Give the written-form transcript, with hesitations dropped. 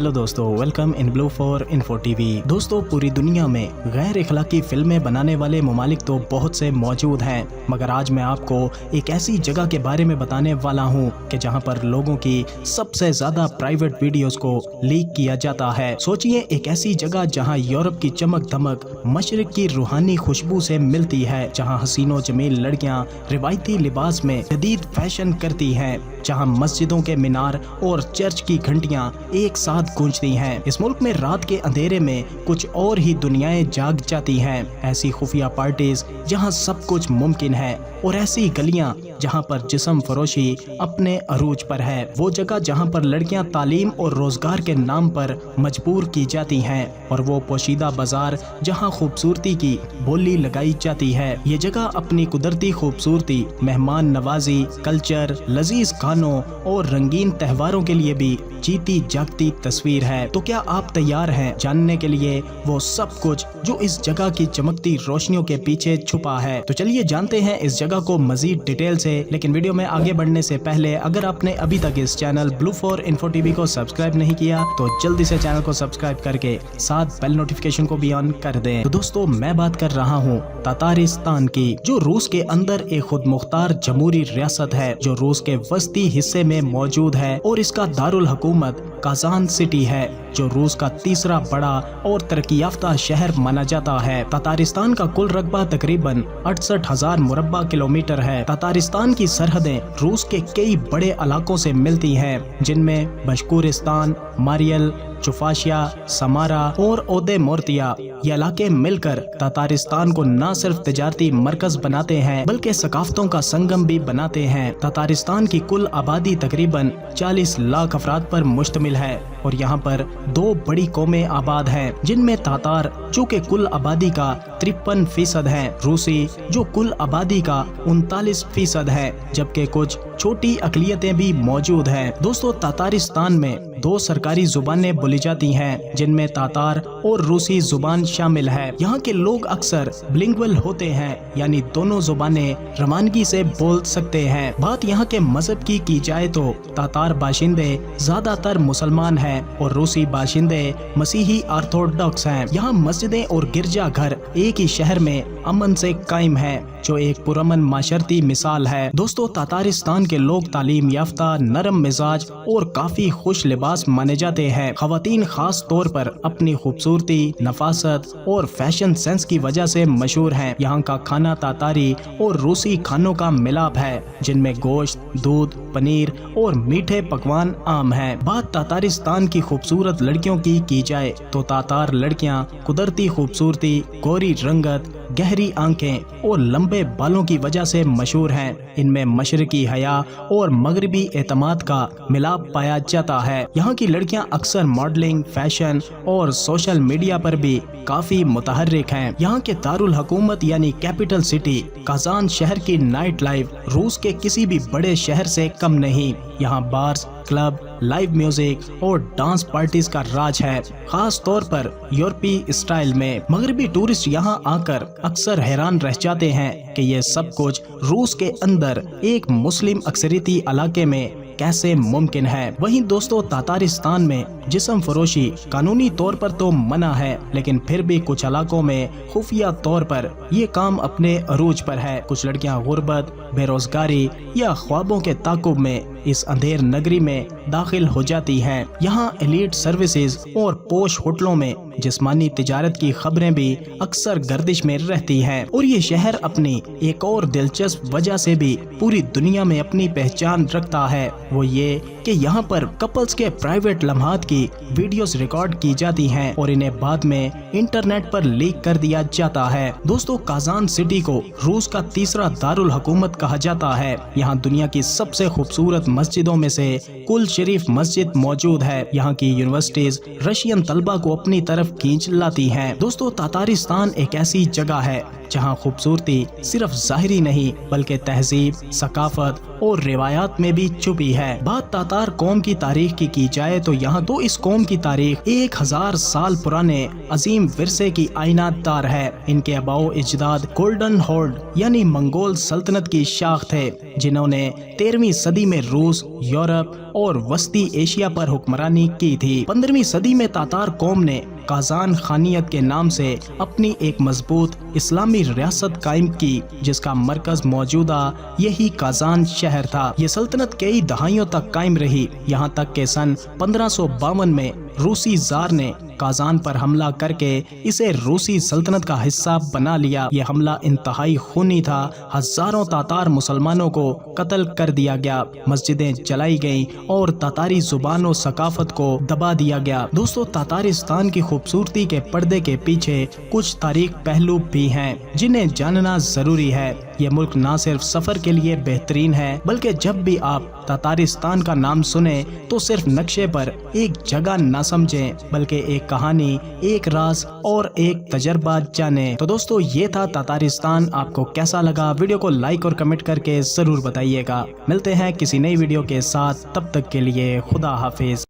Hello दोस्तों, welcome in blue for info TV. दोस्तों, पूरी दुनिया में गैर इखलाकी फिल्में बनाने वाले ममालिक तो बहुत से मौजूद हैं, मगर आज मैं आपको एक ऐसी जगह के बारे में बताने वाला हूं कि जहां पर लोगों की सबसे ज्यादा प्राइवेट वीडियोस को लीक किया जाता है। सोचिए, एक ऐसी जगह जहां यूरोप की चमक धमक मशरिक की रूहानी खुशबू से मिलती है, जहां हसीनो जमील लड़कियां रिवायती लिबास में जदीद फैशन करती हैं, जहां मस्जिदों के मीनार और चर्च की घंटियां एक साथ गूंजती हैं। इस मुल्क में रात के अंधेरे में कुछ और ही दुनियाएं जाग जाती हैं। ऐसी खुफिया पार्टीज जहां सब कुछ मुमकिन है, और ऐसी गलियां जहां पर जिस्म फरोशी अपने अरूज पर है। वो जगह जहां पर लड़कियां तालीम और रोजगार के नाम पर मजबूर की जाती हैं, और वो पोशीदा बाजार जहां खूबसूरती की बोली लगाई जाती है। ये जगह अपनी कुदरती खूबसूरती, मेहमान नवाजी, कल्चर, लजीज खानों और रंगीन त्योहारों के लिए भी जीती जागती तस्वीर है। तो क्या आप तैयार हैं जानने के लिए वो सब कुछ जो इस जगह की चमकती रोशनियों के पीछे छुपा है? तो चलिए जानते हैं इस जगह को मजीद डिटेल से। लेकिन वीडियो में आगे बढ़ने से पहले अगर आपने अभी तक इस channel blue for info TV को सब्सक्राइब नहीं किया तो जल्दी से चैनल को सब्सक्राइब करके साथ बेल नोटिफिकेशन को भी ऑन कर दें। तो दोस्तों, मैं बात कर रहा हूँ तातारिस्तान की, जो रूस के अंदर एक खुद मुख्तार जमहूरी रियासत है, जो रूस के वस्ती हिस्से में मौजूद है, और इसका दारुल हुकूमत काजान सिटी है, जो रूस का तीसरा बड़ा और तरक्की याफ्ता शहर माना जाता है। तातारिस्तान का कुल रकबा तकरीबन 68,000 मुरब्बा किलोमीटर है। तातारिस्तान की सरहदें रूस के कई बड़े इलाकों से मिलती हैं, जिनमें बशकूरिस्तान, मारियल, चुफाशिया, समारा और ओदे मोर्तिया, ये इलाके मिलकर तातारिस्तान को न सिर्फ तिजारती मरकज बनाते हैं बल्कि सकाफतों का संगम भी बनाते हैं। तातारिस्तान की कुल आबादी तकरीबन 40 लाख अफराद पर मुश्तमिल है, और यहाँ पर दो बड़ी कौमें आबाद हैं, जिनमें तातार जो कि कुल आबादी का 53% है, रूसी जो कुल आबादी का 39% है, जबकि कुछ छोटी अकलियतें भी मौजूद हैं। दोस्तों, तातारिस्तान में दो सरकारी जुबानें बोली जाती हैं, जिनमें तातार और रूसी जुबान शामिल है। यहाँ के लोग अक्सर बिलिंगुअल होते हैं, यानी दोनों जुबानें रवानगी से बोल सकते हैं। बात यहाँ के मजहब की जाए तो तातार बाशिंदे ज्यादातर मुसलमान हैं और रूसी बाशिंदे मसीही ऑर्थोडॉक्स हैं। यहाँ मस्जिदें और गिरजा घर एक ही शहर में अमन से कायम है, जो एक पुरअमन माशरती मिसाल है। दोस्तों, तातारिस्तान के लोग तालीम याफ्ता, नरम मिजाज और काफी खुश लिबास माने जाते हैं। खवातीन खास तौर पर अपनी खूबसूरती, नफासत और फैशन सेंस की वजह से मशहूर हैं। यहाँ का खाना तातारी और रूसी खानों का मिलाप है, जिनमें गोश्त, दूध, पनीर और मीठे पकवान आम हैं। बात तातारिस्तान की खूबसूरत लड़कियों की जाए तो तातार लड़कियाँ कुदरती खूबसूरती, गोरी रंगत, गहरी आंखें और लंबे बालों की वजह से मशहूर हैं। इनमें मशरकी हया और मगरबी एतमाद का मिलाप पाया जाता है। यहाँ की लड़कियाँ अक्सर मॉडलिंग, फैशन और सोशल मीडिया पर भी काफी मुतहर्रिक हैं। यहाँ के दारुल हुकूमत यानी कैपिटल सिटी काजान शहर की नाइट लाइफ रूस के किसी भी बड़े शहर से कम नहीं। यहाँ बार्स, क्लब, लाइव म्यूजिक और डांस पार्टीज का राज है, खास तौर पर यूरोपीय स्टाइल में। मगरबी टूरिस्ट यहाँ आकर अक्सर हैरान रह जाते हैं कि ये सब कुछ रूस के अंदर एक मुस्लिम अक्सरियती इलाके में कैसे मुमकिन है। वहीं दोस्तों, तातारिस्तान में जिस्म फरोशी कानूनी तौर पर तो मना है, लेकिन फिर भी कुछ इलाकों में खुफिया तौर पर ये काम अपने अरूज पर है। कुछ लड़कियां गुर्बत, बेरोजगारी या ख्वाबों के ताकुब में इस अंधेर नगरी में दाखिल हो जाती हैं। यहाँ एलीट सर्विसेज और पोश होटलों में जिस्मानी तिजारत की खबरें भी अक्सर गर्दिश में रहती हैं, और ये शहर अपनी एक और दिलचस्प वजह से भी पूरी दुनिया में अपनी पहचान रखता है। वो ये कि यहाँ पर कपल्स के प्राइवेट लम्हात की वीडियोस रिकॉर्ड की जाती हैं और इन्हें बाद में इंटरनेट पर लीक कर दिया जाता है। दोस्तों, काजान सिटी को रूस का तीसरा दारुल हुकूमत कहा जाता है। यहाँ दुनिया की सबसे खूबसूरत मस्जिदों में से कुल शरीफ मस्जिद मौजूद है। यहाँ की यूनिवर्सिटीज रशियन तलबा को अपनी तरफ खींच लाती हैं। दोस्तों, तातारिस्तान एक ऐसी जगह है जहाँ खूबसूरती सिर्फ ज़ाहिरी नहीं बल्कि तहजीब, सकाफत और रिवायात में भी छुपी है। बात तातार कौम की तारीख की जाए तो यहाँ तो इस कौम की तारीख 1000 साल पुराने अजीम विरसे की आइनादार है। इनके अबाओ इजदाद गोल्डन हॉर्ड यानी मंगोल सल्तनत की शाख थे, जिन्होंने 13वीं सदी में रूस, यूरोप और वस्ती एशिया पर हुक्मरानी की थी। 15वीं सदी में तातार कौम ने काजान खानियत के नाम से अपनी एक मजबूत इस्लामी रियासत कायम की, जिसका मरकज मौजूदा यही काजान शहर था। ये सल्तनत कई दहाइयों तक कायम रही, यहाँ तक के सन 1552 में रूसी जार ने काजान पर हमला करके इसे रूसी सल्तनत का हिस्सा बना लिया। ये हमला इंतहाई खूनी था। हजारों तातार मुसलमानों को कत्ल कर दिया गया, मस्जिदें जलाई गईं और तातारी जुबान और सकाफत को दबा दिया गया। दोस्तों, तातारिस्तान की खूबसूरती के पर्दे के पीछे कुछ तारीख पहलू भी हैं जिन्हें जानना जरूरी है। ये मुल्क न सिर्फ सफर के लिए बेहतरीन है, बल्कि जब भी आप तातारिस्तान का नाम सुने तो सिर्फ नक्शे पर एक जगह न समझें, बल्कि एक कहानी, एक राज और एक तजर्बा जाने। तो दोस्तों, ये था तातारिस्तान। आपको कैसा लगा? वीडियो को लाइक और कमेंट करके जरूर बताइएगा। मिलते हैं किसी नई वीडियो के साथ, तब तक के लिए खुदा हाफिज।